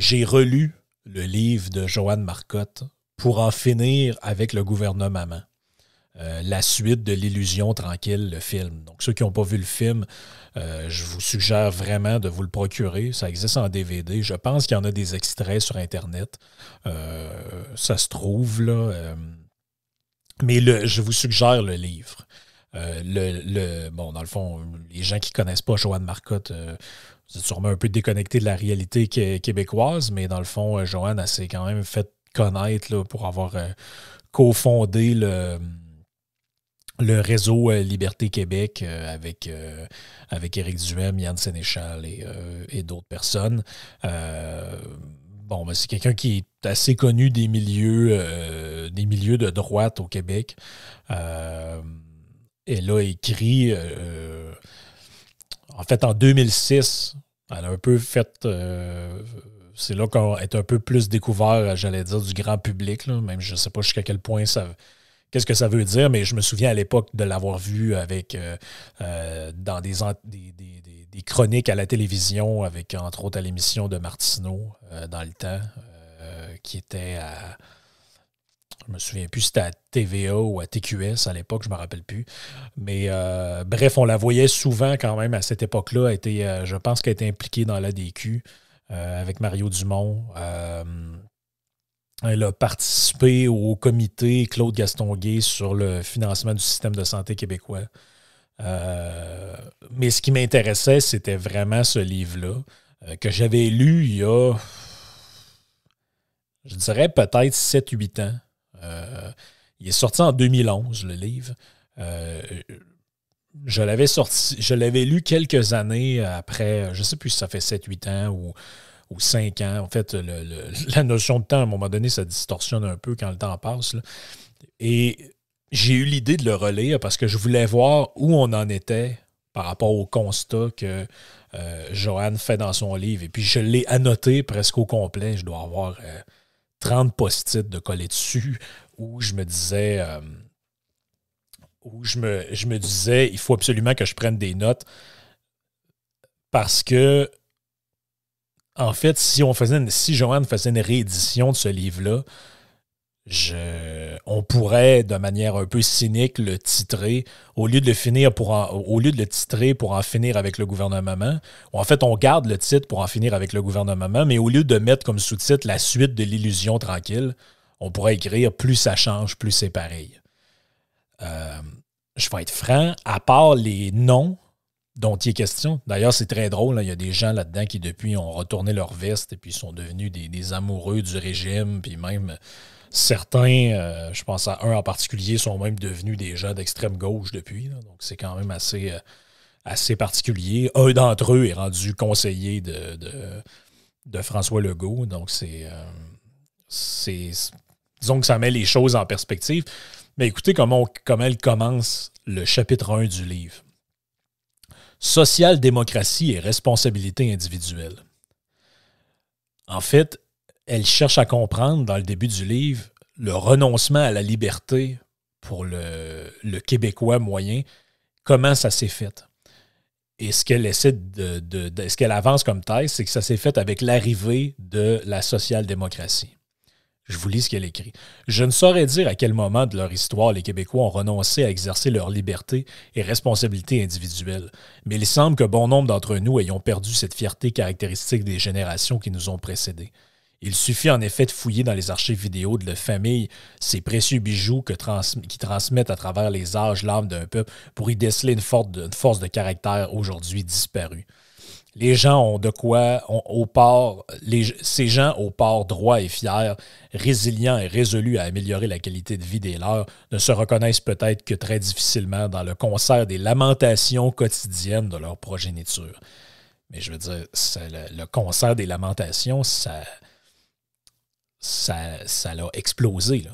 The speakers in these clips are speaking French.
j'ai relu le livre de Joanne Marcotte pour en finir avec le gouvernement. La suite de l'illusion tranquille, le film. Donc, ceux qui n'ont pas vu le film, je vous suggère vraiment de vous le procurer. Ça existe en DVD. Je pense qu'il y en a des extraits sur Internet. Ça se trouve, là. Mais je vous suggère le livre. Bon, dans le fond, les gens qui ne connaissent pas Joanne Marcotte, vous êtes sûrement un peu déconnecté de la réalité québécoise, mais dans le fond, Joanne, elle s'est quand même fait connaître là, pour avoir cofondé le réseau Liberté Québec avec Éric Duhem, Yann Sénéchal et d'autres personnes. Bon, ben, c'est quelqu'un qui est assez connu des milieux de droite au Québec. Elle a écrit, en fait, en 2006, elle a un peu fait... c'est là qu'on est un peu plus découvert, j'allais dire, du grand public. Là. Même je ne sais pas jusqu'à quel point qu'est-ce que ça veut dire, mais je me souviens à l'époque de l'avoir vu dans des chroniques à la télévision, avec entre autres à l'émission de Martineau dans le temps, qui était à... Je me souviens plus si c'était à TVA ou à TQS à l'époque, je ne me rappelle plus. Mais bref, on la voyait souvent quand même à cette époque-là. Je pense qu'elle était impliquée dans l'ADQ avec Mario Dumont. Elle a participé au comité Claude Gastonguay sur le financement du système de santé québécois. Mais ce qui m'intéressait, c'était vraiment ce livre-là, que j'avais lu il y a, je dirais peut-être 7-8 ans. Il est sorti en 2011, le livre. Je l'avais lu quelques années après, je ne sais plus si ça fait 7-8 ans ou 5 ans. En fait, la notion de temps, à un moment donné, ça distorsionne un peu quand le temps passe. Là. Et j'ai eu l'idée de le relire parce que je voulais voir où on en était par rapport au constat que Joanne fait dans son livre. Et puis, je l'ai annoté presque au complet. Je dois avoir 30 post-it de coller dessus où je me disais... je me disais, il faut absolument que je prenne des notes parce que en fait, si Joanne faisait une réédition de ce livre-là, on pourrait, de manière un peu cynique, le titrer, au lieu de le titrer pour en finir avec le gouvernement, ou en fait, on garde le titre pour en finir avec le gouvernement, mais au lieu de mettre comme sous-titre la suite de l'illusion tranquille, on pourrait écrire « Plus ça change, plus c'est pareil ». Je vais être franc, à part les noms dont il est question. D'ailleurs, c'est très drôle. Là. Il y a des gens là-dedans qui, depuis, ont retourné leur veste et puis sont devenus des amoureux du régime. Puis même certains, je pense à un en particulier, sont même devenus des gens d'extrême gauche depuis. Là. Donc, c'est quand même assez particulier. Un d'entre eux est rendu conseiller de François Legault. Donc, disons que ça met les choses en perspective. Mais écoutez comment elle commence le chapitre 1 du livre. Social-démocratie et responsabilité individuelle. En fait, elle cherche à comprendre dans le début du livre le renoncement à la liberté pour le Québécois moyen, comment ça s'est fait. Et ce qu'elle essaie ce qu'elle avance comme thèse, c'est que ça s'est fait avec l'arrivée de la social-démocratie. Je vous lis ce qu'elle écrit. « Je ne saurais dire à quel moment de leur histoire les Québécois ont renoncé à exercer leur liberté et responsabilité individuelle, mais il semble que bon nombre d'entre nous ayons perdu cette fierté caractéristique des générations qui nous ont précédés. Il suffit en effet de fouiller dans les archives vidéo de la famille ces précieux bijoux qui transmettent à travers les âges l'âme d'un peuple pour y déceler une force de caractère aujourd'hui disparue. Les gens ont de quoi, ces gens au port droit et fier, résilients et résolus à améliorer la qualité de vie des leurs, ne se reconnaissent peut-être que très difficilement dans le concert des lamentations quotidiennes de leur progéniture. » Mais je veux dire, le concert des lamentations, ça l'a explosé. Là.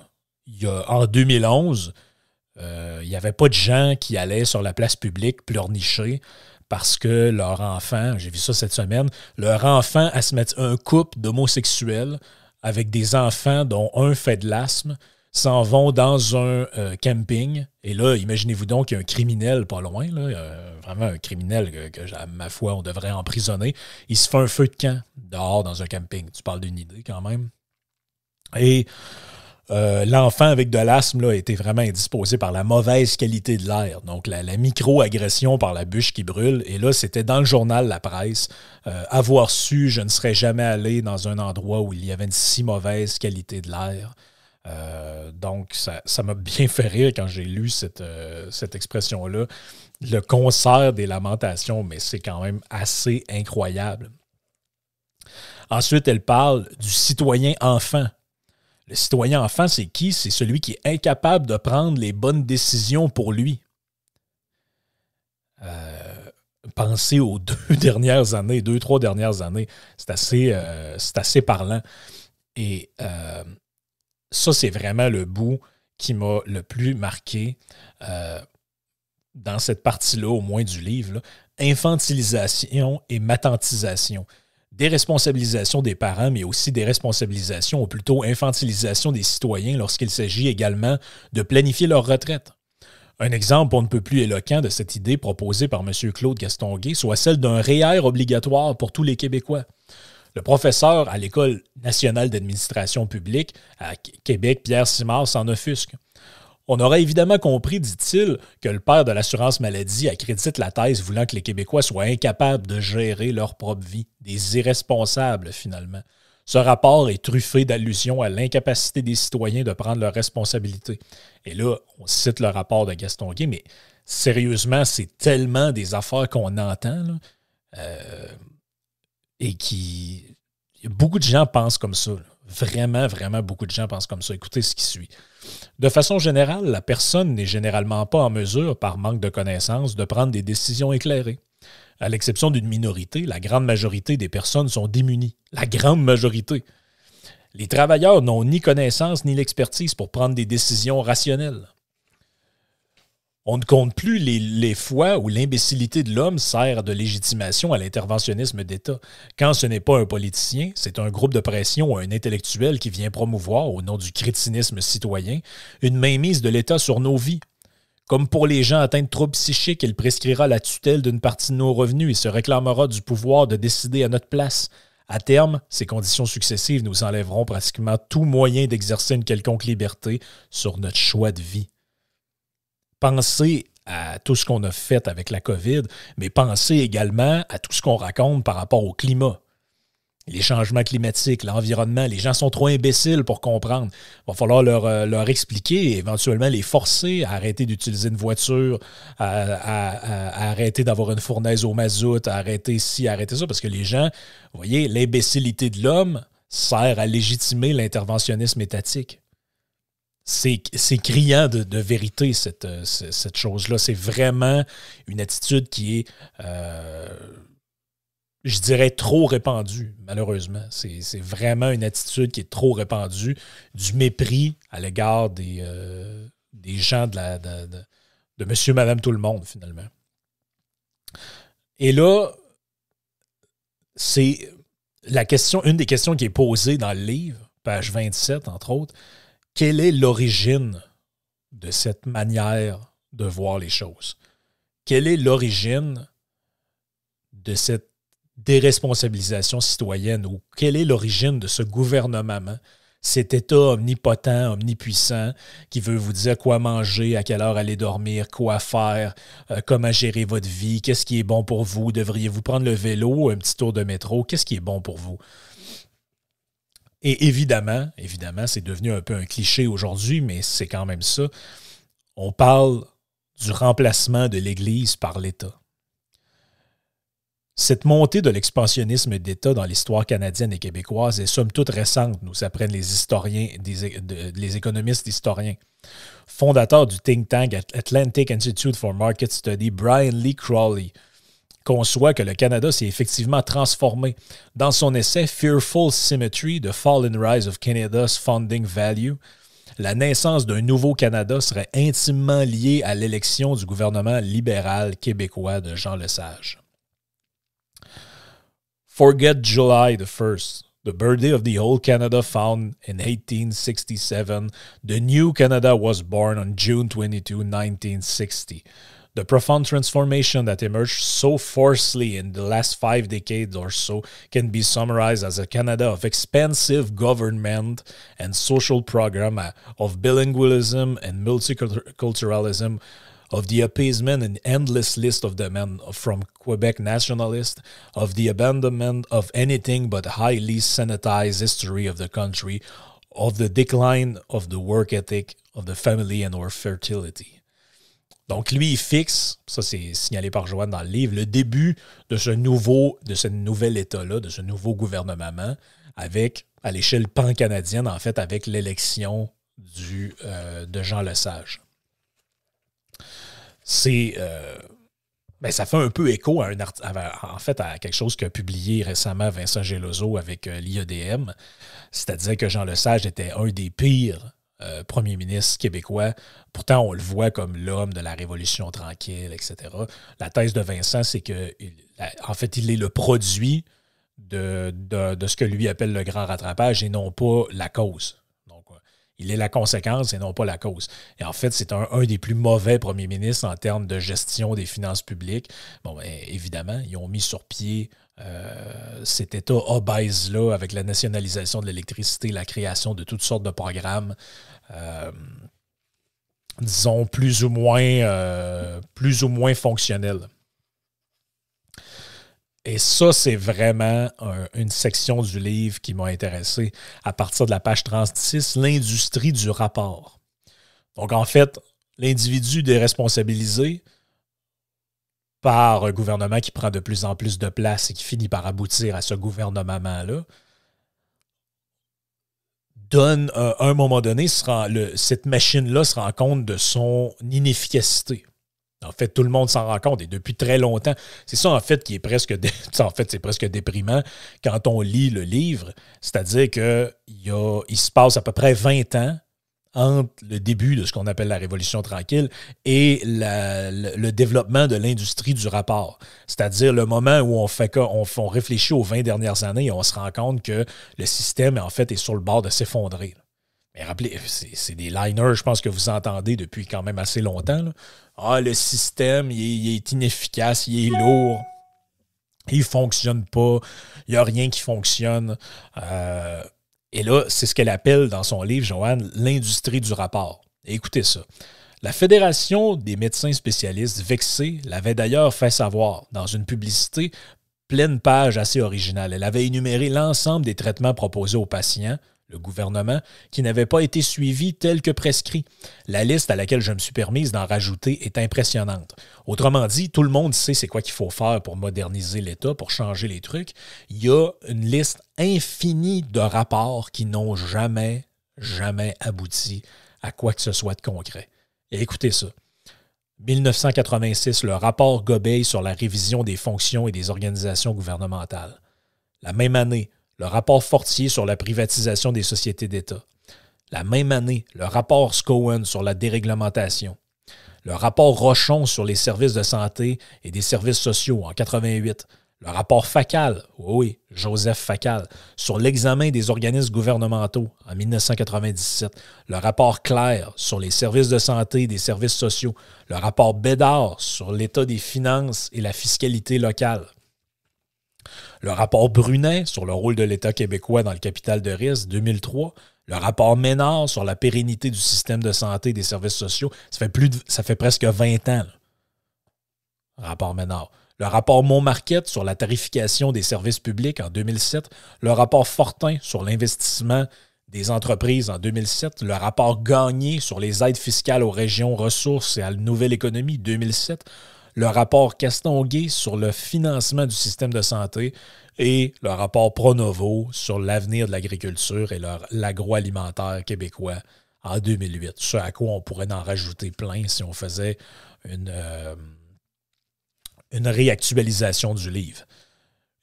En 2011, il n'y avait pas de gens qui allaient sur la place publique pleurnicher parce que leur enfant, j'ai vu ça cette semaine, leur enfant à se mettre un couple d'homosexuels avec des enfants dont un fait de l'asthme, s'en vont dans un camping. Et là, imaginez-vous donc qu'il y a un criminel pas loin, là, vraiment un criminel que, à ma foi, on devrait emprisonner. Il se fait un feu de camp dehors dans un camping. Tu parles d'une idée quand même. Et l'enfant avec de l'asthme là, a été vraiment indisposé par la mauvaise qualité de l'air. Donc, la micro-agression par la bûche qui brûle. Et là, c'était dans le journal La Presse. Avoir su, je ne serais jamais allé dans un endroit où il y avait une si mauvaise qualité de l'air. Donc, ça m'a bien fait rire quand j'ai lu cette expression-là. Le concert des lamentations, mais c'est quand même assez incroyable. Ensuite, elle parle du citoyen enfant. Le citoyen enfant, c'est qui? C'est celui qui est incapable de prendre les bonnes décisions pour lui. Pensez aux 2-3 dernières années. C'est assez parlant. Et ça, c'est vraiment le bout qui m'a le plus marqué dans cette partie-là, au moins du livre. Là. Infantilisation et matantisation. Déresponsabilisation des parents, mais aussi déresponsabilisation, ou plutôt infantilisation des citoyens lorsqu'il s'agit également de planifier leur retraite. Un exemple on ne peut plus éloquent de cette idée proposée par M. Claude Gastonguay soit celle d'un REER obligatoire pour tous les Québécois. Le professeur à l'École nationale d'administration publique à Québec, Pierre Simard, s'en offusque. On aurait évidemment compris, dit-il, que le père de l'assurance maladie accrédite la thèse voulant que les Québécois soient incapables de gérer leur propre vie, des irresponsables finalement. Ce rapport est truffé d'allusions à l'incapacité des citoyens de prendre leurs responsabilités. Et là, on cite le rapport de Gastonguay, mais sérieusement, c'est tellement des affaires qu'on entend là, et qui... Beaucoup de gens pensent comme ça. Là. Vraiment, vraiment, beaucoup de gens pensent comme ça. Écoutez ce qui suit. De façon générale, la personne n'est généralement pas en mesure, par manque de connaissances, de prendre des décisions éclairées. À l'exception d'une minorité, la grande majorité des personnes sont démunies. La grande majorité. Les travailleurs n'ont ni connaissance ni l'expertise pour prendre des décisions rationnelles. On ne compte plus les fois où l'imbécilité de l'homme sert de légitimation à l'interventionnisme d'État. Quand ce n'est pas un politicien, c'est un groupe de pression ou un intellectuel qui vient promouvoir, au nom du crétinisme citoyen, une mainmise de l'État sur nos vies. Comme pour les gens atteints de troubles psychiques, il prescrira la tutelle d'une partie de nos revenus et se réclamera du pouvoir de décider à notre place. À terme, ces conditions successives nous enlèveront pratiquement tout moyen d'exercer une quelconque liberté sur notre choix de vie. Pensez à tout ce qu'on a fait avec la COVID, mais pensez également à tout ce qu'on raconte par rapport au climat. Les changements climatiques, l'environnement, les gens sont trop imbéciles pour comprendre. Il va falloir leur expliquer et éventuellement les forcer à arrêter d'utiliser une voiture, à arrêter d'avoir une fournaise au mazout, à arrêter ci, à arrêter ça, parce que les gens, vous voyez, l'imbécilité de l'homme sert à légitimer l'interventionnisme étatique. C'est criant de vérité, cette chose-là. C'est vraiment une attitude qui est, je dirais, trop répandue, malheureusement. C'est vraiment une attitude qui est trop répandue, du mépris à l'égard des gens de monsieur, madame, tout le monde, finalement. Et là, c'est une des questions qui est posée dans le livre, page 27, entre autres. Quelle est l'origine de cette manière de voir les choses? Quelle est l'origine de cette déresponsabilisation citoyenne ou quelle est l'origine de ce gouvernement, cet État omnipotent, omnipuissant qui veut vous dire quoi manger, à quelle heure aller dormir, quoi faire, comment gérer votre vie, qu'est-ce qui est bon pour vous, devriez-vous prendre le vélo, un petit tour de métro, qu'est-ce qui est bon pour vous? Et évidemment, c'est devenu un peu un cliché aujourd'hui, mais c'est quand même ça. On parle du remplacement de l'Église par l'État. Cette montée de l'expansionnisme d'État dans l'histoire canadienne et québécoise est somme toute récente, nous apprennent les historiens, les économistes historiens. Fondateur du think tank Atlantic Institute for Market Study, Brian Lee Crowley conçoit que le Canada s'est effectivement transformé. Dans son essai Fearful Symmetry, The Fall and Rise of Canada's Founding Value, la naissance d'un nouveau Canada serait intimement liée à l'élection du gouvernement libéral québécois de Jean Lesage. Forget July the The birthday of the old Canada found in 1867. The new Canada was born on June 22, 1960. The profound transformation that emerged so forcefully in the last 5 decades or so can be summarized as a Canada of expansive government and social program, of bilingualism and multiculturalism, of the appeasement and endless list of demands from Quebec nationalists, of the abandonment of anything but highly sanitized history of the country, of the decline of the work ethic, of the family and our fertility. Donc, lui, il fixe, ça c'est signalé par Joanne dans le livre, le début de ce nouvel État-là, de ce nouveau gouvernement, avec, à l'échelle pan-canadienne, en fait, avec l'élection de Jean Lesage. Ça fait un peu écho à à quelque chose qu'a publié récemment Vincent Geloso avec l'IEDM, c'est-à-dire que Jean Lesage était un des pires premier ministre québécois. Pourtant, on le voit comme l'homme de la Révolution tranquille, etc. La thèse de Vincent, c'est que, en fait, il est le produit de ce que lui appelle le grand rattrapage et non pas la cause. Donc, il est la conséquence et non pas la cause. Et en fait, c'est un des plus mauvais premiers ministres en termes de gestion des finances publiques. Bon, bien, évidemment, ils ont mis sur pied cet État obèse-là avec la nationalisation de l'électricité, la création de toutes sortes de programmes, disons, plus ou moins fonctionnels. Et ça, c'est vraiment une section du livre qui m'a intéressé à partir de la page 36, l'industrie du rapport. Donc, en fait, l'individu déresponsabilisé par un gouvernement qui prend de plus en plus de place et qui finit par aboutir à ce gouvernement-là, donne, à un moment donné, cette machine-là se rend compte de son inefficacité. En fait, tout le monde s'en rend compte et depuis très longtemps. C'est ça, en fait, qui est presque c'est presque déprimant quand on lit le livre. C'est-à-dire qu'il se passe à peu près 20 ans entre le début de ce qu'on appelle la Révolution tranquille et le développement de l'industrie du rapport. C'est-à-dire le moment où on réfléchit aux 20 dernières années et on se rend compte que le système, en fait, est sur le bord de s'effondrer. Mais rappelez, c'est des liners, je pense que vous entendez depuis quand même assez longtemps. Là. Ah, le système, il est inefficace, il est lourd, il ne fonctionne pas, il n'y a rien qui fonctionne. Et là, c'est ce qu'elle appelle dans son livre, Joanne, l'industrie du rapport. Et écoutez ça. La Fédération des médecins spécialistes, vexée, l'avait d'ailleurs fait savoir dans une publicité pleine page assez originale. Elle avait énuméré l'ensemble des traitements proposés aux patients, le gouvernement, qui n'avaient pas été suivis tels que prescrits. La liste à laquelle je me suis permise d'en rajouter est impressionnante. Autrement dit, tout le monde sait c'est quoi qu'il faut faire pour moderniser l'État, pour changer les trucs. Il y a une liste infinie de rapports qui n'ont jamais abouti à quoi que ce soit de concret. Et écoutez ça. 1986, le rapport Gobeil sur la révision des fonctions et des organisations gouvernementales. La même année, le rapport Fortier sur la privatisation des sociétés d'État. La même année, le rapport Scowen sur la déréglementation. Le rapport Rochon sur les services de santé et des services sociaux en 88. Le rapport Facal, oui, Joseph Facal, sur l'examen des organismes gouvernementaux en 1997. Le rapport Clair sur les services de santé et des services sociaux. Le rapport Bédard sur l'état des finances et la fiscalité locale. Le rapport Brunet sur le rôle de l'État québécois dans le capital de risque, 2003. Le rapport Ménard sur la pérennité du système de santé et des services sociaux. Ça fait presque 20 ans. Le rapport Ménard. Le rapport Montmarquette sur la tarification des services publics en 2007. Le rapport Fortin sur l'investissement des entreprises en 2007. Le rapport Gagné sur les aides fiscales aux régions, ressources et à la nouvelle économie, 2007. Le rapport Castonguay sur le financement du système de santé et le rapport Pronovo sur l'avenir de l'agriculture et l'agroalimentaire québécois en 2008. Ce à quoi on pourrait en rajouter plein si on faisait une réactualisation du livre.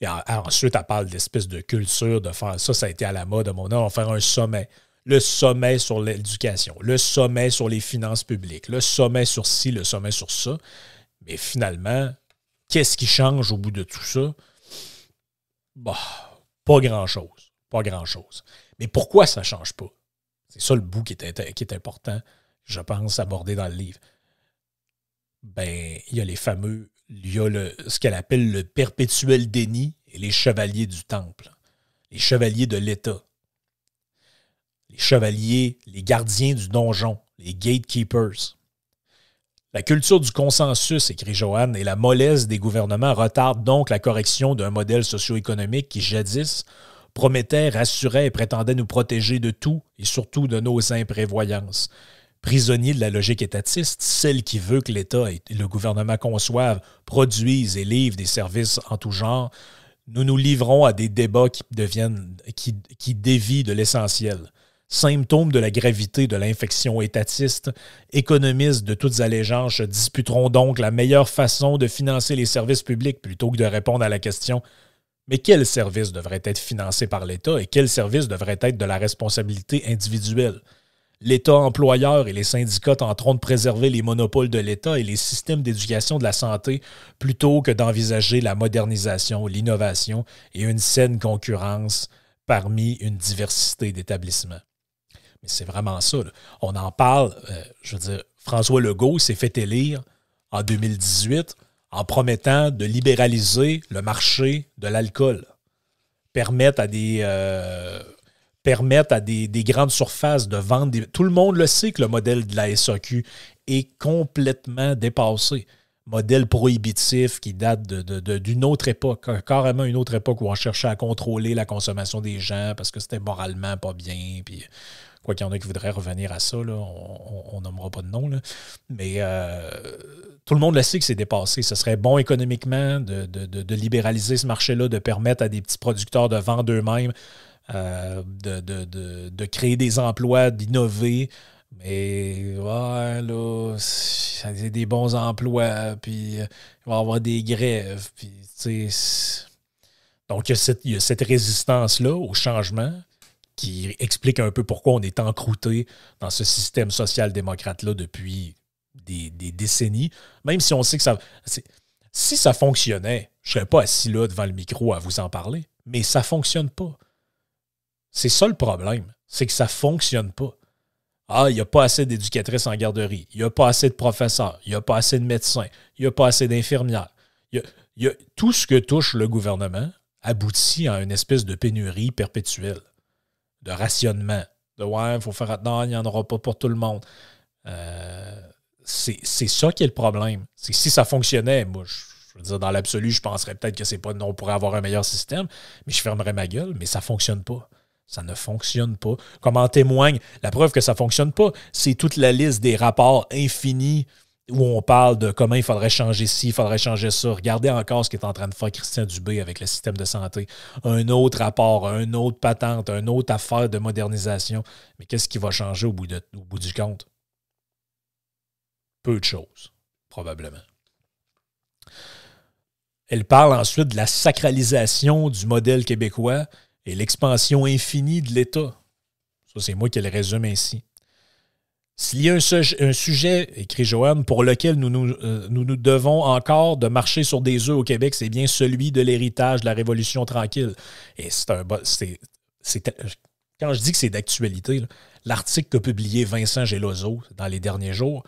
Et ensuite, elle parle d'espèce de culture, de faire ça a été à la mode à mon âge, on va faire un sommet. Le sommet sur l'éducation, le sommet sur les finances publiques, le sommet sur ci, le sommet sur ça. Mais finalement, qu'est-ce qui change au bout de tout ça? Bah, pas grand-chose. Pas grand-chose. Mais pourquoi ça ne change pas? C'est ça le bout qui est important, je pense, aborder dans le livre. Ben, il y a ce qu'elle appelle le perpétuel déni et les chevaliers du temple. Les chevaliers de l'État. Les chevaliers, les gardiens du donjon, les gatekeepers. La culture du consensus, écrit Joanne, et la mollesse des gouvernements retardent donc la correction d'un modèle socio-économique qui, jadis, promettait, rassurait et prétendait nous protéger de tout et surtout de nos imprévoyances. Prisonniers de la logique étatiste, celle qui veut que l'État et le gouvernement conçoivent, produisent et livrent des services en tout genre, nous nous livrons à des débats qui dévient de l'essentiel. Symptômes de la gravité de l'infection étatiste, économistes de toutes allégeances disputeront donc la meilleure façon de financer les services publics plutôt que de répondre à la question « Mais quels services devraient être financés par l'État et quels services devraient être de la responsabilité individuelle? » L'État employeur et les syndicats tenteront de préserver les monopoles de l'État et les systèmes d'éducation de la santé plutôt que d'envisager la modernisation, l'innovation et une saine concurrence parmi une diversité d'établissements. Mais c'est vraiment ça. Là. On en parle, je veux dire, François Legault s'est fait élire en 2018 en promettant de libéraliser le marché de l'alcool, permettre à des grandes surfaces de vendre. Tout le monde le sait que le modèle de la SAQ est complètement dépassé. Modèle prohibitif qui date d'une autre époque, carrément une autre époque où on cherchait à contrôler la consommation des gens parce que c'était moralement pas bien. Puis, quoi qu'il y en a qui voudraient revenir à ça, là, on nommera pas de nom. Là. Mais tout le monde le sait que c'est dépassé. Ce serait bon économiquement de libéraliser ce marché-là, de permettre à des petits producteurs de vendre eux-mêmes, de créer des emplois, d'innover. Mais ouais, là, c'est des bons emplois, puis il va y avoir des grèves. Puis, donc, il y a cette résistance-là au changement qui explique un peu pourquoi on est encrouté dans ce système social-démocrate-là depuis des décennies. Même si on sait que ça... Si ça fonctionnait, je ne serais pas assis là devant le micro à vous en parler. Mais ça ne fonctionne pas. C'est ça le problème. C'est que ça ne fonctionne pas. Ah, il n'y a pas assez d'éducatrices en garderie. Il n'y a pas assez de professeurs. Il n'y a pas assez de médecins. Il n'y a pas assez d'infirmières. Tout ce que touche le gouvernement aboutit à une espèce de pénurie perpétuelle, de rationnement. De ouais, il faut faire attention, il n'y en aura pas pour tout le monde. C'est ça qui est le problème. C'est que si ça fonctionnait, moi, je veux dire, dans l'absolu, je penserais peut-être que c'est pas on pourrait avoir un meilleur système, mais je fermerais ma gueule, mais ça ne fonctionne pas. Ça ne fonctionne pas. Comme en témoigne, la preuve que ça ne fonctionne pas, c'est toute la liste des rapports infinis où on parle de comment il faudrait changer ci, il faudrait changer ça. Regardez encore ce qu'est en train de faire Christian Dubé avec le système de santé. Un autre rapport, une autre patente, une autre affaire de modernisation. Mais qu'est-ce qui va changer au bout du compte? Peu de choses, probablement. Elle parle ensuite de la sacralisation du modèle québécois et l'expansion infinie de l'État. Ça, c'est moi qui le résume ainsi. S'il y a un sujet, écrit Joanne, pour lequel nous devons encore de marcher sur des œufs au Québec, c'est bien celui de l'héritage de la Révolution tranquille. Et quand je dis que c'est d'actualité, là, l'article qu'a publié Vincent Geloso dans les derniers jours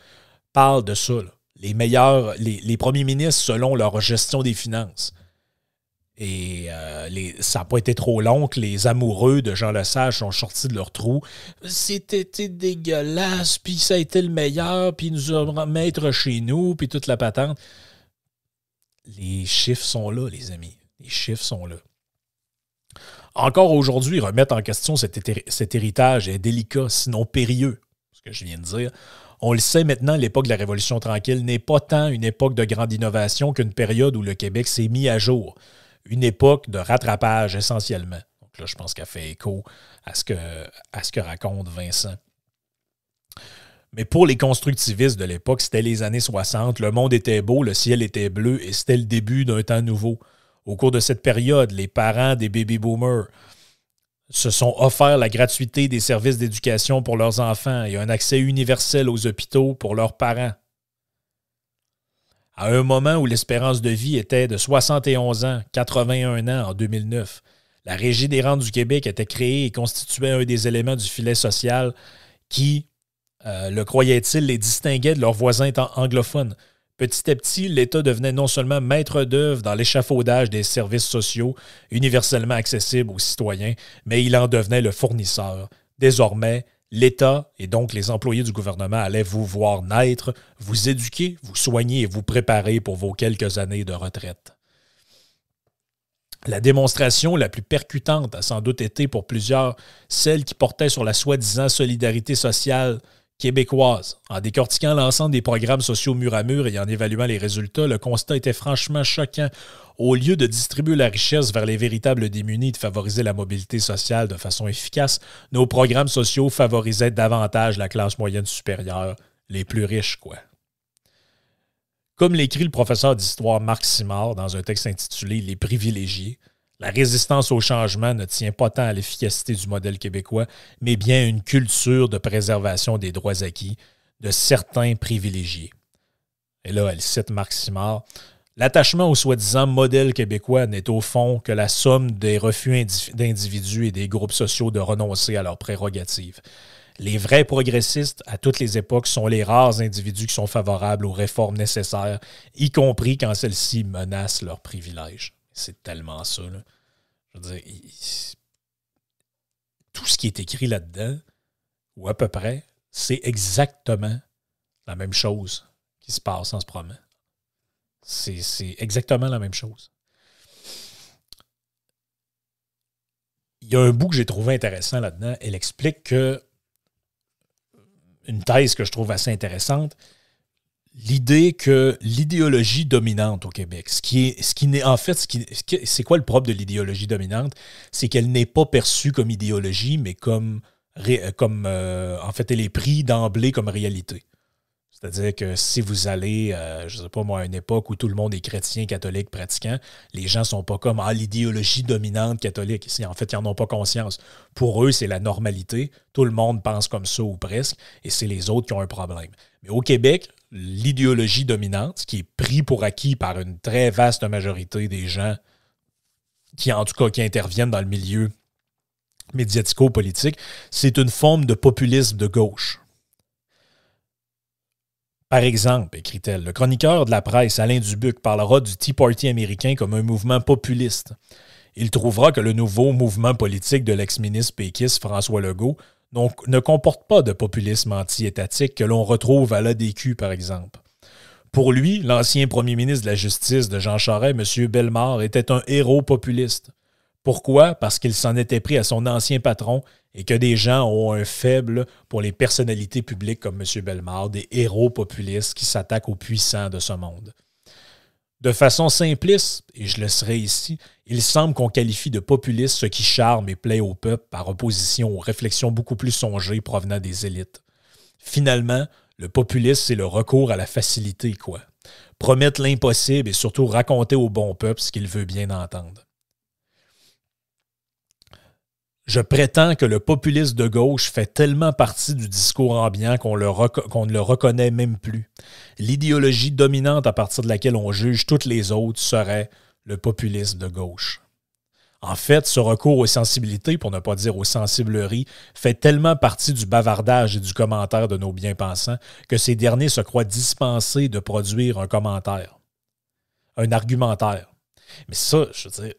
parle de ça. Là. Les premiers ministres selon leur gestion des finances. Et ça n'a pas été trop long que les amoureux de Jean Lesage sont sortis de leur trou. C'était dégueulasse, puis ça a été le meilleur, puis nous allons mettre chez nous, puis toute la patente. Les chiffres sont là, les amis. Les chiffres sont là. Encore aujourd'hui, remettre en question cet héritage est délicat, sinon périlleux, ce que je viens de dire. On le sait maintenant, l'époque de la Révolution tranquille n'est pas tant une époque de grande innovation qu'une période où le Québec s'est mis à jour. Une époque de rattrapage essentiellement. Donc là, je pense qu'elle fait écho à ce que raconte Vincent. Mais pour les constructivistes de l'époque, c'était les années 60. Le monde était beau, le ciel était bleu et c'était le début d'un temps nouveau. Au cours de cette période, les parents des baby-boomers se sont offerts la gratuité des services d'éducation pour leurs enfants et un accès universel aux hôpitaux pour leurs parents. À un moment où l'espérance de vie était de 71 ans, 81 ans en 2009, La Régie des rentes du Québec était créée et constituait un des éléments du filet social qui, le croyait-il, les distinguait de leurs voisins étant anglophones. Petit à petit, l'État devenait non seulement maître d'œuvre dans l'échafaudage des services sociaux universellement accessibles aux citoyens, mais il en devenait le fournisseur. Désormais, l'État et donc les employés du gouvernement allaient vous voir naître, vous éduquer, vous soigner et vous préparer pour vos quelques années de retraite. La démonstration la plus percutante a sans doute été pour plusieurs celle qui portait sur la soi-disant solidarité sociale québécoise. En décortiquant l'ensemble des programmes sociaux mur à mur et en évaluant les résultats, le constat était franchement choquant. Au lieu de distribuer la richesse vers les véritables démunis et de favoriser la mobilité sociale de façon efficace, nos programmes sociaux favorisaient davantage la classe moyenne supérieure, les plus riches, quoi. Comme l'écrit le professeur d'histoire Marc Simard dans un texte intitulé « Les privilégiés », la résistance au changement ne tient pas tant à l'efficacité du modèle québécois, mais bien à une culture de préservation des droits acquis de certains privilégiés. Et là, elle cite Marc Simard. « L'attachement au soi-disant modèle québécois n'est au fond que la somme des refus d'individus et des groupes sociaux de renoncer à leurs prérogatives. Les vrais progressistes, à toutes les époques, sont les rares individus qui sont favorables aux réformes nécessaires, y compris quand celles-ci menacent leurs privilèges. » C'est tellement ça, là. Je veux dire, tout ce qui est écrit là-dedans, ou à peu près, c'est exactement la même chose qui se passe en ce moment. C'est exactement la même chose. Il y a un bout que j'ai trouvé intéressant là-dedans. Elle explique que une thèse que je trouve assez intéressante, l'idée que l'idéologie dominante au Québec, c'est quoi le propre de l'idéologie dominante? C'est qu'elle n'est pas perçue comme idéologie, mais en fait, elle est prise d'emblée comme réalité. C'est-à-dire que si vous allez, je ne sais pas moi, à une époque où tout le monde est chrétien, catholique, pratiquant, les gens ne sont pas comme l'idéologie dominante catholique. En fait, ils n'en ont pas conscience. Pour eux, c'est la normalité. Tout le monde pense comme ça ou presque, et c'est les autres qui ont un problème. Mais au Québec, l'idéologie dominante, ce qui est pris pour acquis par une très vaste majorité des gens qui, en tout cas, qui interviennent dans le milieu médiatico-politique, c'est une forme de populisme de gauche. Par exemple, écrit-elle, le chroniqueur de la presse, Alain Dubuc, parlera du Tea Party américain comme un mouvement populiste. Il trouvera que le nouveau mouvement politique de l'ex-ministre péquiste François Legault ne comporte pas de populisme anti-étatique que l'on retrouve à l'ADQ, par exemple. Pour lui, l'ancien premier ministre de la Justice de Jean Charest, M. Bellemare, était un héros populiste. Pourquoi? Parce qu'il s'en était pris à son ancien patron et que des gens ont un faible pour les personnalités publiques comme M. Bellemare, des héros populistes qui s'attaquent aux puissants de ce monde. De façon simpliste, et je le serai ici, il semble qu'on qualifie de populiste ce qui charme et plaît au peuple par opposition aux réflexions beaucoup plus songées provenant des élites. Finalement, le populisme, c'est le recours à la facilité, quoi. Promettre l'impossible et surtout raconter au bon peuple ce qu'il veut bien entendre. Je prétends que le populisme de gauche fait tellement partie du discours ambiant qu'on ne le reconnaît même plus. L'idéologie dominante à partir de laquelle on juge toutes les autres serait le populisme de gauche. En fait, ce recours aux sensibilités, pour ne pas dire aux sensibleries, fait tellement partie du bavardage et du commentaire de nos bien-pensants que ces derniers se croient dispensés de produire un commentaire, un argumentaire. Mais ça, je veux dire,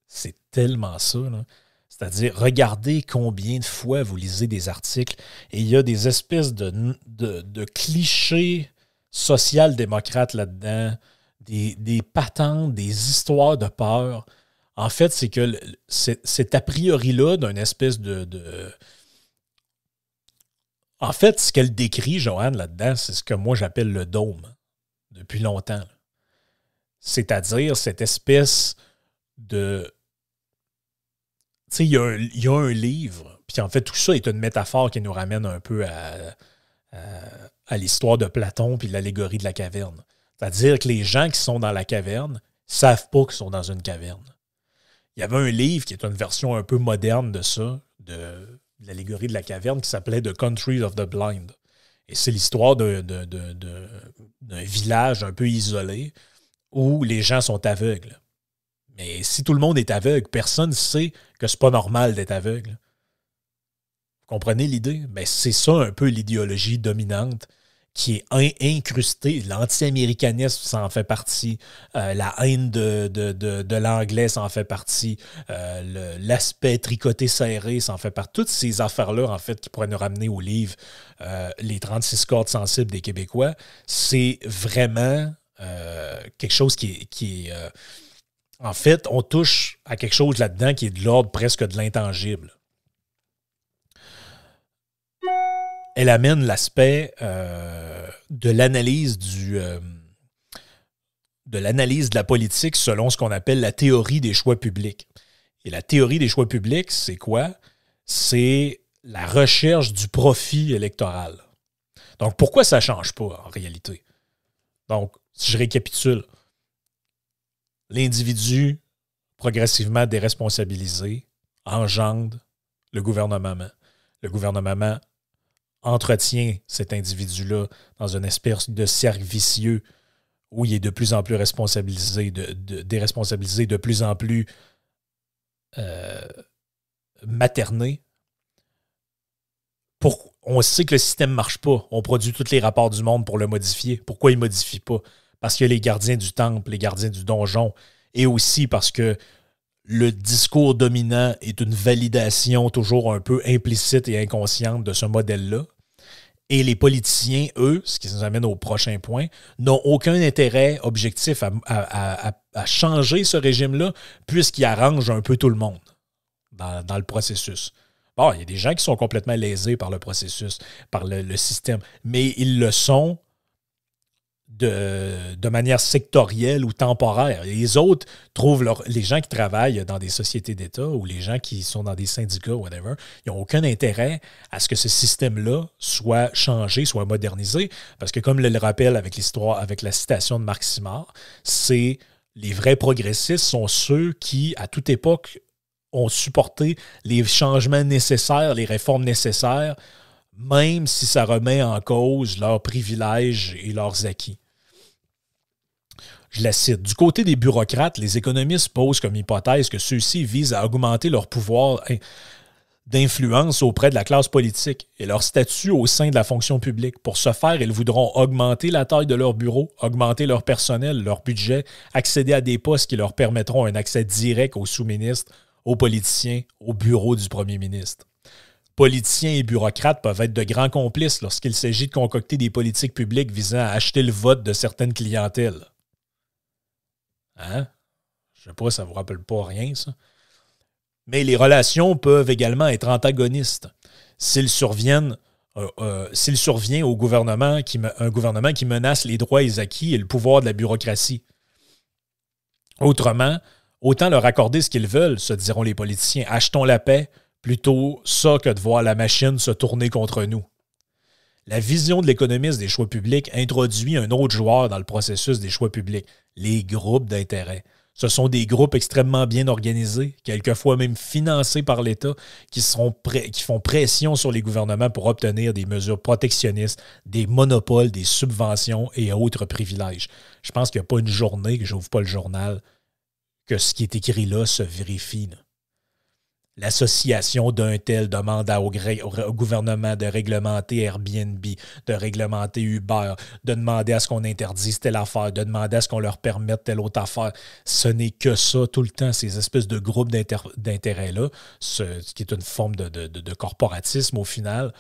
c'est tellement ça, là. C'est-à-dire, regardez combien de fois vous lisez des articles et il y a des espèces de clichés social-démocrates là-dedans, des patentes, des histoires de peur. En fait, c'est que cet a priori-là d'une espèce En fait, ce qu'elle décrit, Joanne, là-dedans, c'est ce que moi j'appelle le dôme depuis longtemps, là. C'est-à-dire cette espèce de... Tu sais, il y a un livre, puis en fait, tout ça est une métaphore qui nous ramène un peu à l'histoire de Platon puis l'allégorie de la caverne. C'est-à-dire que les gens qui sont dans la caverne ne savent pas qu'ils sont dans une caverne. Il y avait un livre qui est une version un peu moderne de ça, de l'allégorie de la caverne, qui s'appelait The Country of the Blind. Et c'est l'histoire d'un village un peu isolé où les gens sont aveugles. Mais si tout le monde est aveugle, personne ne sait que c'est pas normal d'être aveugle. Vous comprenez l'idée? Ben, c'est ça un peu l'idéologie dominante qui est incrustée. L'anti-américanisme, ça en fait partie. La haine de l'anglais, ça en fait partie. L'aspect tricoté serré, ça en fait partie. Toutes ces affaires-là, en fait, qui pourraient nous ramener au livre Les 36 cordes sensibles des Québécois, c'est vraiment quelque chose qui est en fait, on touche à quelque chose là-dedans qui est de l'ordre presque de l'intangible. Elle amène l'aspect de l'analyse de la politique selon ce qu'on appelle la théorie des choix publics. Et la théorie des choix publics, c'est quoi? C'est la recherche du profit électoral. Donc, pourquoi ça ne change pas en réalité? Donc, si je récapitule, l'individu progressivement déresponsabilisé engendre le gouvernement. Le gouvernement entretient cet individu-là dans une espèce de cercle vicieux où il est de plus en plus responsabilisé, déresponsabilisé, de plus en plus materné. On sait que le système ne marche pas. On produit tous les rapports du monde pour le modifier. Pourquoi il ne modifie pas? Parce qu'il y a les gardiens du temple, les gardiens du donjon, et aussi parce que le discours dominant est une validation toujours un peu implicite et inconsciente de ce modèle-là. Et les politiciens, eux, ce qui nous amène au prochain point, n'ont aucun intérêt objectif à changer ce régime-là, puisqu'il arrange un peu tout le monde dans le processus. Bon, il y a des gens qui sont complètement lésés par le processus, par le système, mais ils le sont de manière sectorielle ou temporaire. Les autres trouvent les gens qui travaillent dans des sociétés d'État ou les gens qui sont dans des syndicats, whatever, ils n'ont aucun intérêt à ce que ce système-là soit changé, soit modernisé, parce que comme le rappelle avec l'histoire, avec la citation de Marc Simard, c'est les vrais progressistes sont ceux qui, à toute époque, ont supporté les changements nécessaires, les réformes nécessaires, même si ça remet en cause leurs privilèges et leurs acquis. Je la cite. Du côté des bureaucrates, les économistes posent comme hypothèse que ceux-ci visent à augmenter leur pouvoir d'influence auprès de la classe politique et leur statut au sein de la fonction publique. Pour ce faire, ils voudront augmenter la taille de leur bureau, augmenter leur personnel, leur budget, accéder à des postes qui leur permettront un accès direct aux sous-ministres, aux politiciens, au bureau du premier ministre. Politiciens et bureaucrates peuvent être de grands complices lorsqu'il s'agit de concocter des politiques publiques visant à acheter le vote de certaines clientèles. Hein? Je sais pas, ça vous rappelle pas rien, ça. Mais les relations peuvent également être antagonistes. S'il survient au gouvernement un gouvernement qui menace les droits et les acquis et le pouvoir de la bureaucratie. Autrement, autant leur accorder ce qu'ils veulent, se diront les politiciens. Achetons la paix, plutôt ça que de voir la machine se tourner contre nous. La vision de l'économiste des choix publics introduit un autre joueur dans le processus des choix publics, les groupes d'intérêt. Ce sont des groupes extrêmement bien organisés, quelquefois même financés par l'État, qui font pression sur les gouvernements pour obtenir des mesures protectionnistes, des monopoles, des subventions et autres privilèges. Je pense qu'il n'y a pas une journée que je n'ouvre pas le journal que ce qui est écrit là se vérifie. Là. L'association d'un tel demande au gouvernement de réglementer Airbnb, de réglementer Uber, de demander à ce qu'on interdise telle affaire, de demander à ce qu'on leur permette telle autre affaire. Ce n'est que ça tout le temps, ces espèces de groupes d'intérêt-là, ce qui est une forme de corporatisme au final.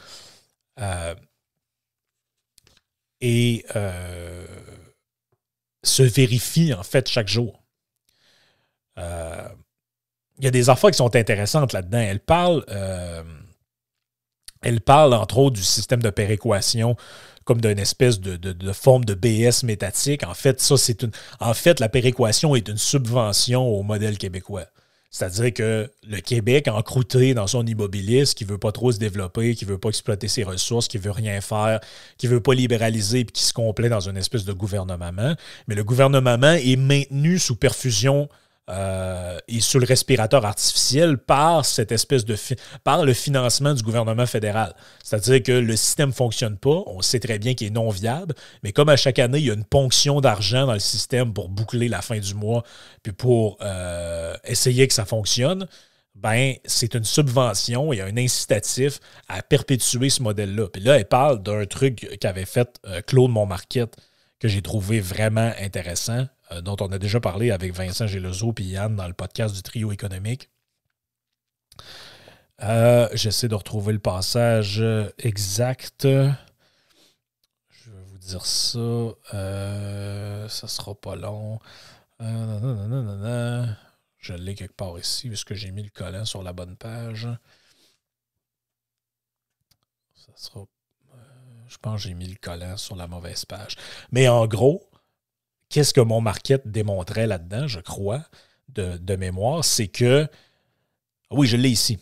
Se vérifie en fait chaque jour. Il y a des affaires qui sont intéressantes là-dedans. Elle parle, entre autres, du système de péréquation comme d'une espèce de forme de BS métatique. En fait, la péréquation est une subvention au modèle québécois. C'est-à-dire que le Québec, encrouté dans son immobilisme, qui ne veut pas trop se développer, qui ne veut pas exploiter ses ressources, qui ne veut rien faire, qui ne veut pas libéraliser et qui se complaît dans une espèce de gouvernement. Mais le gouvernement est maintenu sous perfusion est sur le respirateur artificiel par cette espèce de par le financement du gouvernement fédéral. C'est-à-dire que le système ne fonctionne pas, on sait très bien qu'il est non viable, mais comme à chaque année, il y a une ponction d'argent dans le système pour boucler la fin du mois, puis pour essayer que ça fonctionne, ben c'est une subvention et un incitatif à perpétuer ce modèle-là. Puis là, elle parle d'un truc qu'avait fait Claude Monmarquette, que j'ai trouvé vraiment intéressant, dont on a déjà parlé avec Vincent Geloso et Yann dans le podcast du Trio économique. J'essaie de retrouver le passage exact. Je vais vous dire ça. Ça sera pas long. Je l'ai quelque part ici, puisque j'ai mis le collant sur la bonne page. Ça sera... je pense que j'ai mis le collant sur la mauvaise page. Mais en gros, qu'est-ce que Monmarquette démontrait là-dedans, je crois, de mémoire, c'est que... Oui, je l'ai ici.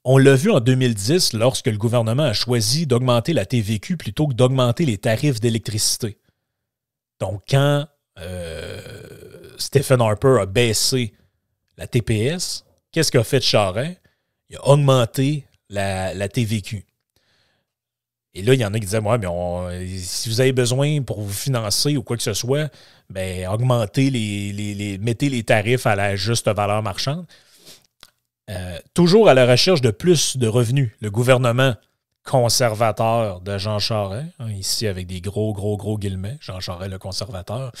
On l'a vu en 2010 lorsque le gouvernement a choisi d'augmenter la TVQ plutôt que d'augmenter les tarifs d'électricité. Donc, quand Stephen Harper a baissé la TPS, qu'est-ce qu'a fait Charest? Il a augmenté la TVQ. Et là, il y en a qui disaient, ouais, mais si vous avez besoin pour vous financer ou quoi que ce soit, ben augmentez mettez les tarifs à la juste valeur marchande. Toujours à la recherche de plus de revenus, le gouvernement conservateur de Jean Charest, ici avec des gros guillemets, Jean Charest le conservateur,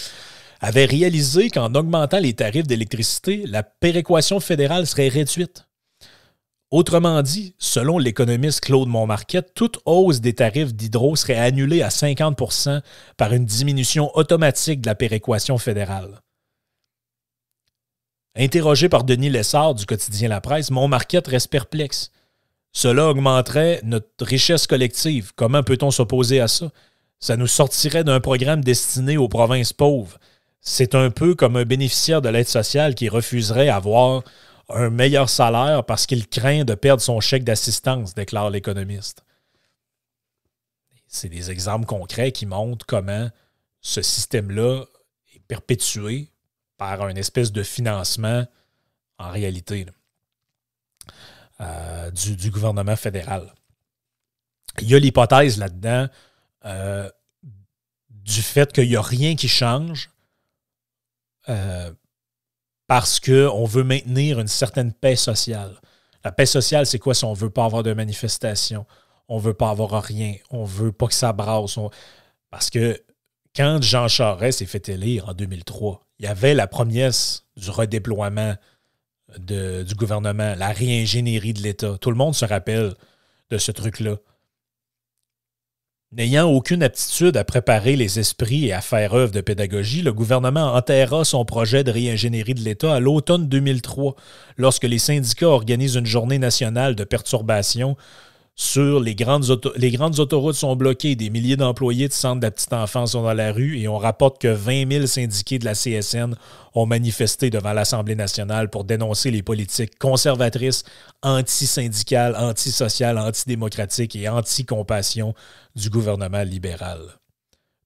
avait réalisé qu'en augmentant les tarifs d'électricité, la péréquation fédérale serait réduite. Autrement dit, selon l'économiste Claude Monmarquette, toute hausse des tarifs d'hydro serait annulée à 50% par une diminution automatique de la péréquation fédérale. Interrogé par Denis Lessard du quotidien La Presse, Monmarquette reste perplexe. Cela augmenterait notre richesse collective. Comment peut-on s'opposer à ça? Ça nous sortirait d'un programme destiné aux provinces pauvres. C'est un peu comme un bénéficiaire de l'aide sociale qui refuserait avoir un meilleur salaire parce qu'il craint de perdre son chèque d'assistance, déclare l'économiste. C'est des exemples concrets qui montrent comment ce système-là est perpétué par une espèce de financement, en réalité, du gouvernement fédéral. Il y a l'hypothèse là-dedans du fait qu'il n'y a rien qui change parce qu'on veut maintenir une certaine paix sociale. La paix sociale, c'est quoi si on ne veut pas avoir de manifestations? On ne veut pas avoir rien. On ne veut pas que ça brasse. Parce que quand Jean Charest s'est fait élire en 2003, il y avait la promesse du redéploiement du gouvernement, la réingénierie de l'État. Tout le monde se rappelle de ce truc-là. N'ayant aucune aptitude à préparer les esprits et à faire œuvre de pédagogie, le gouvernement enterra son projet de réingénierie de l'État à l'automne 2003, lorsque les syndicats organisent une journée nationale de perturbation sur les grandes autoroutes sont bloquées, des milliers d'employés de centres de la petite enfance sont dans la rue et on rapporte que 20 000 syndiqués de la CSN ont manifesté devant l'Assemblée nationale pour dénoncer les politiques conservatrices, anti-syndicales, antisociales, antidémocratiques et anti-compassion du gouvernement libéral.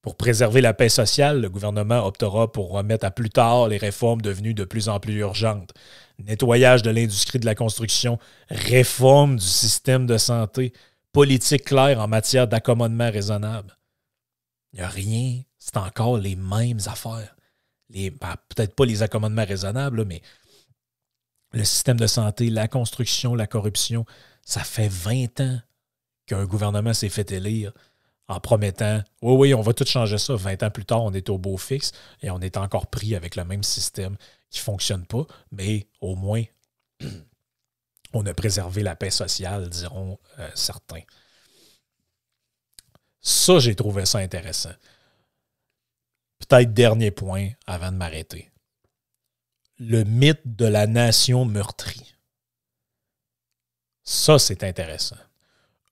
Pour préserver la paix sociale, le gouvernement optera pour remettre à plus tard les réformes devenues de plus en plus urgentes. Nettoyage de l'industrie de la construction, réforme du système de santé, politique claire en matière d'accommodement raisonnable. Il n'y a rien, c'est encore les mêmes affaires. Peut-être pas les accommodements raisonnables, mais le système de santé, la construction, la corruption, ça fait 20 ans qu'un gouvernement s'est fait élire en promettant « Oui, on va tout changer ça. » 20 ans plus tard, on est au beau fixe et on est encore pris avec le même système qui ne fonctionne pas, mais au moins, on a préservé la paix sociale, diront certains. Ça, j'ai trouvé ça intéressant. Peut-être dernier point avant de m'arrêter. Le mythe de la nation meurtrie. Ça, c'est intéressant.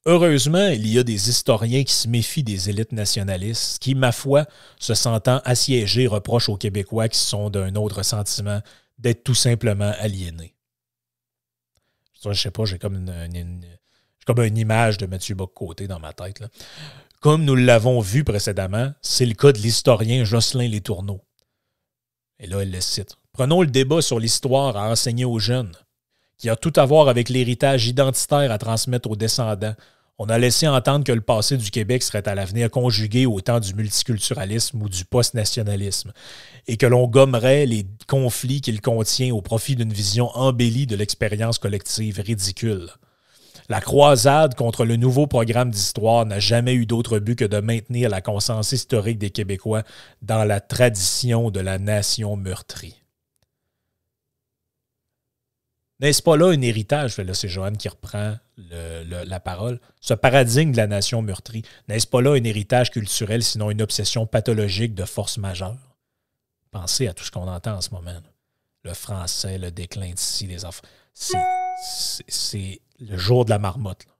Heureusement, il y a des historiens qui se méfient des élites nationalistes qui, ma foi, se sentant assiégés, reprochent aux Québécois qui sont d'un autre sentiment d'être tout simplement aliénés. Je sais pas, j'ai comme une image de Mathieu Bock-Côté dans ma tête, là. Comme nous l'avons vu précédemment, c'est le cas de l'historien Jocelyn Letourneau. Et là, elle le cite. Prenons le débat sur l'histoire à enseigner aux jeunes, qui a tout à voir avec l'héritage identitaire à transmettre aux descendants. On a laissé entendre que le passé du Québec serait à l'avenir conjugué au temps du multiculturalisme ou du post-nationalisme, et que l'on gommerait les conflits qu'il contient au profit d'une vision embellie de l'expérience collective ridicule. La croisade contre le nouveau programme d'histoire n'a jamais eu d'autre but que de maintenir la conscience historique des Québécois dans la tradition de la nation meurtrie. N'est-ce pas là un héritage? Là, c'est Joanne qui reprend la parole. Ce paradigme de la nation meurtrie, n'est-ce pas là un héritage culturel, sinon une obsession pathologique de force majeure? Pensez à tout ce qu'on entend en ce moment. Là. Le français, le déclin d'ici, les enfants. C'est le jour de la marmotte. Là.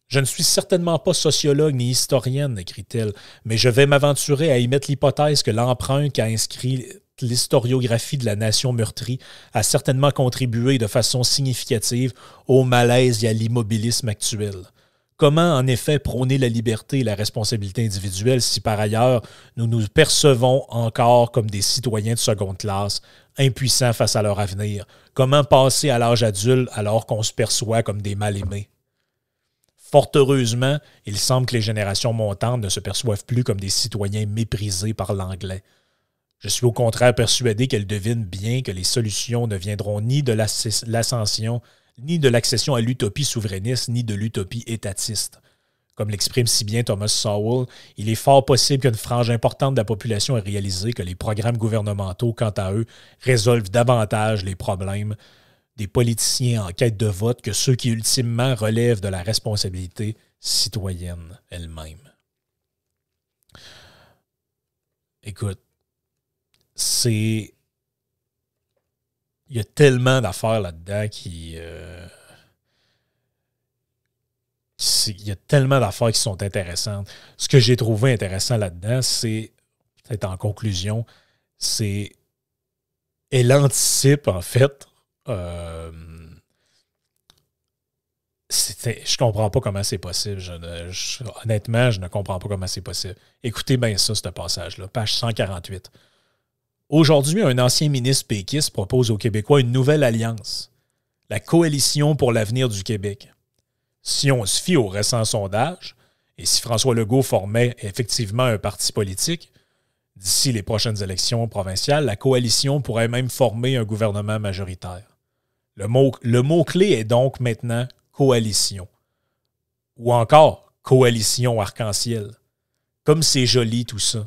Je ne suis certainement pas sociologue ni historienne, écrit-elle, mais je vais m'aventurer à émettre l'hypothèse que l'empreinte qu'a inscrit l'historiographie de la nation meurtrie a certainement contribué de façon significative au malaise et à l'immobilisme actuel. Comment, en effet, prôner la liberté et la responsabilité individuelle si, par ailleurs, nous nous percevons encore comme des citoyens de seconde classe, impuissants face à leur avenir? Comment passer à l'âge adulte alors qu'on se perçoit comme des mal-aimés? Fort heureusement, il semble que les générations montantes ne se perçoivent plus comme des citoyens méprisés par l'anglais. Je suis au contraire persuadé qu'elles devinent bien que les solutions ne viendront ni de l'ascension, ni de l'accession à l'utopie souverainiste, ni de l'utopie étatiste. Comme l'exprime si bien Thomas Sowell, il est fort possible qu'une frange importante de la population ait réalisé que les programmes gouvernementaux, quant à eux, résolvent davantage les problèmes des politiciens en quête de vote que ceux qui ultimement relèvent de la responsabilité citoyenne elle-même. Écoute, il y a tellement d'affaires là-dedans il y a tellement d'affaires qui sont intéressantes. Ce que j'ai trouvé intéressant là-dedans, c'est, peut-être en conclusion, elle anticipe, en fait, je comprends pas comment c'est possible. Honnêtement, je ne comprends pas comment c'est possible. Écoutez bien ça, ce passage-là, page 148. Aujourd'hui, un ancien ministre péquiste propose aux Québécois une nouvelle alliance, la Coalition pour l'avenir du Québec. Si on se fie au récent sondage, et si François Legault formait effectivement un parti politique, d'ici les prochaines élections provinciales, la coalition pourrait même former un gouvernement majoritaire. Le mot-clé est donc maintenant coalition. Ou encore coalition arc-en-ciel. Comme c'est joli tout ça.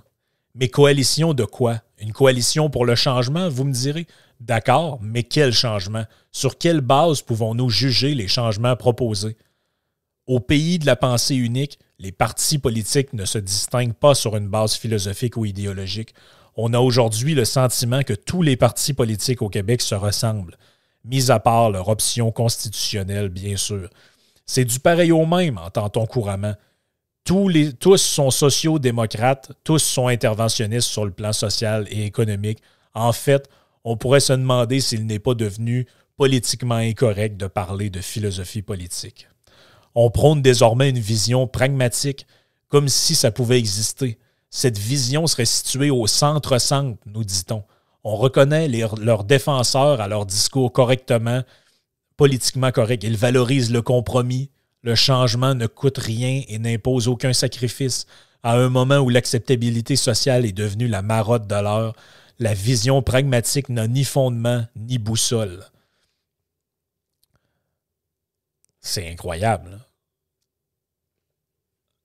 Mais coalition de quoi? Une coalition pour le changement, vous me direz? D'accord, mais quel changement? Sur quelle base pouvons-nous juger les changements proposés? Au pays de la pensée unique, les partis politiques ne se distinguent pas sur une base philosophique ou idéologique. On a aujourd'hui le sentiment que tous les partis politiques au Québec se ressemblent, mis à part leur option constitutionnelle, bien sûr. C'est du pareil au même, entend-on couramment. Tous sont sociaux-démocrates, tous sont interventionnistes sur le plan social et économique. En fait, on pourrait se demander s'il n'est pas devenu politiquement incorrect de parler de philosophie politique. On prône désormais une vision pragmatique, comme si ça pouvait exister. Cette vision serait située au centre-centre, nous dit-on. On reconnaît leurs défenseurs à leur discours correctement, politiquement correct. Ils valorisent le compromis. Le changement ne coûte rien et n'impose aucun sacrifice. À un moment où l'acceptabilité sociale est devenue la marotte de l'heure, la vision pragmatique n'a ni fondement ni boussole. C'est incroyable.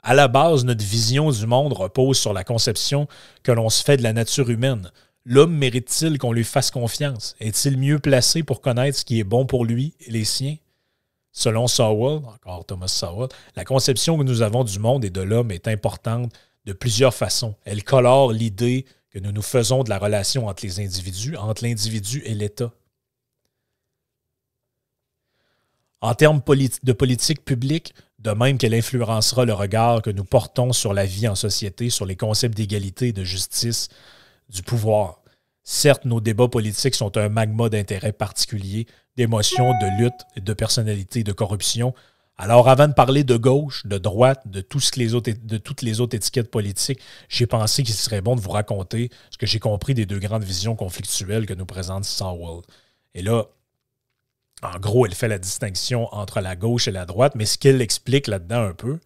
À la base, notre vision du monde repose sur la conception que l'on se fait de la nature humaine. L'homme mérite-t-il qu'on lui fasse confiance? Est-il mieux placé pour connaître ce qui est bon pour lui et les siens? Selon Sowell, encore Thomas Sowell, la conception que nous avons du monde et de l'homme est importante de plusieurs façons. Elle colore l'idée que nous nous faisons de la relation entre les individus, entre l'individu et l'État. En termes de politique publique, de même qu'elle influencera le regard que nous portons sur la vie en société, sur les concepts d'égalité, de justice, du pouvoir. Certes, nos débats politiques sont un magma d'intérêts particuliers, d'émotions, de lutte, de personnalité, de corruption. Alors, avant de parler de gauche, de droite, de toutes les autres étiquettes politiques, j'ai pensé qu'il serait bon de vous raconter ce que j'ai compris des deux grandes visions conflictuelles que nous présente Sowell. Et là, en gros, elle fait la distinction entre la gauche et la droite, mais ce qu'elle explique là-dedans un peu,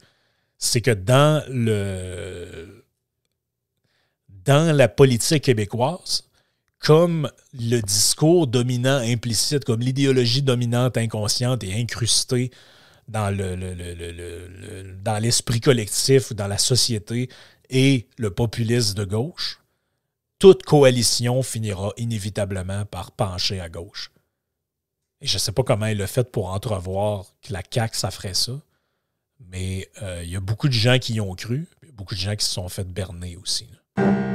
c'est que dans la politique québécoise, comme le discours dominant implicite, comme l'idéologie dominante inconsciente et incrustée dans dans l'esprit collectif ou dans la société et le populisme de gauche, toute coalition finira inévitablement par pencher à gauche. Et je ne sais pas comment elle a fait pour entrevoir que la CAQ, ça ferait ça, mais il y a beaucoup de gens qui y ont cru, beaucoup de gens qui se sont fait berner aussi. Là.